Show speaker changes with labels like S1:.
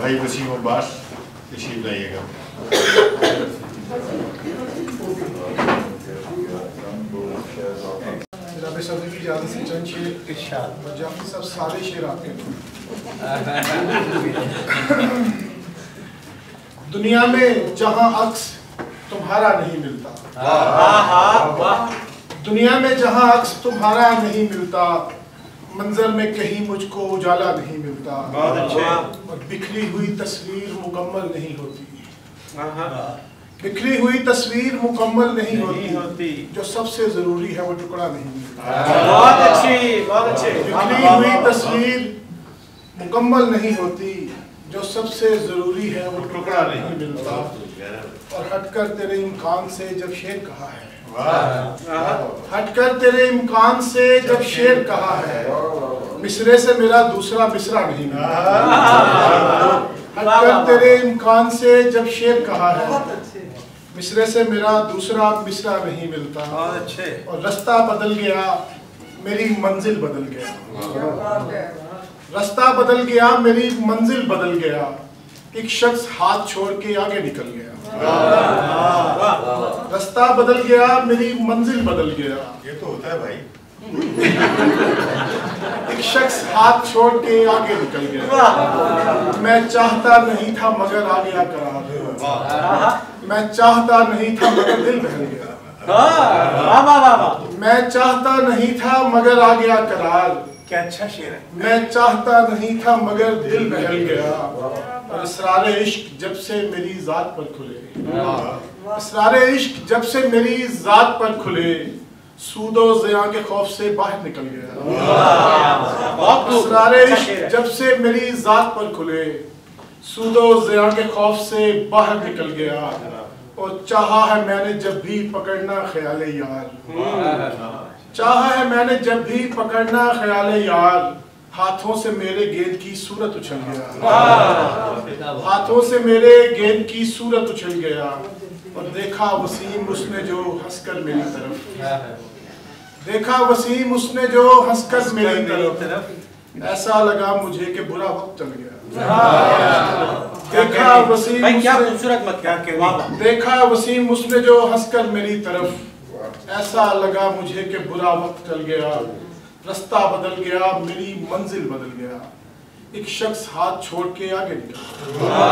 S1: भाई वसीम अब्बास तशरीफ लाइएगा।
S2: जनाब सदर की इजाज़त से चंद शेर इरशाद जाफरी साहब सारे शेर आपके। दुनिया में जहां अक्स तुम्हारा नहीं मिलता, दुनिया में जहां अक्स तुम्हारा नहीं मिलता, मंजर में कहीं मुझको उजाला नहीं मिलता, और बिखरी हुई तस्वीर मुकम्मल नहीं होती, बिखरी हुई तस्वीर मुकम्मल नहीं होती, जो सबसे जरूरी है वो टुकड़ा नहीं मिलता।
S3: बहुत अच्छी, बहुत अच्छे।
S2: बिखरी हुई तस्वीर मुकम्मल नहीं होती, जो सबसे जरूरी है वो टुकड़ा नहीं मिलता, और हटकर तेरे इम्कान से जब शेर कहा है, हटकर तेरे इम्कान से जब शेर कहा है, मिसरे से मेरा दूसरा मिसरा नहीं मिलता। हटकर तेरे इम्कान से जब शेर कहा है, मिसरे से मेरा दूसरा मिसरा नहीं मिलता, और रास्ता बदल गया मेरी मंजिल बदल गया, रास्ता बदल गया मेरी मंजिल बदल गया, एक शख्स हाथ छोड़ के आगे निकल गया, रास्ता बदल गया मेरी मंजिल बदल गया।
S1: ये तो होता है भाई।
S2: एक शख्स हाथ छोड़ के आगे निकल गया, मैं चाहता नहीं था मगर आ गया करार, मैं चाहता नहीं था मगर दिल बहल गया, मैं चाहता नहीं था मगर आ गया करार,
S3: क्या अच्छा शेर है।
S2: मैं चाहता नहीं था मगर दिल बहल गया, और इसरारे इश्क जब से मेरी जात पर खुले, इसरारे इश्क जब से मेरी जात पर खुले, सूदो ज़िया के खौफ से बाहर निकल गया, इसरारे इश्क जब से मेरी जात पर खुले, सूदो ज़िया के खौफ से बाहर निकल गया, और चाहा है मैंने जब भी पकड़ना ख्याले यार, चाहा है मैंने जब भी पकड़ना ख्याले यार, हाथों से मेरे गेंद की सूरत उछल गया, हाथों से मेरे गेंद की सूरत उछल गया, और देखा वसीम उसने जो हंसकर मेरी तरफ, देखा वसीम उसने जो हंसकर मेरी तरफ, ऐसा लगा मुझे कि बुरा वक्त चल गया। देखा वसीम,
S3: क्या खूबसूरत मत, क्या कहने।
S2: देखा वसीम उसने जो हंसकर मेरी तरफ, ऐसा लगा मुझे कि बुरा वक्त चल गया, रास्ता बदल गया मेरी मंजिल बदल गया, एक शख्स हाथ छोड़ के आगे निकल गया।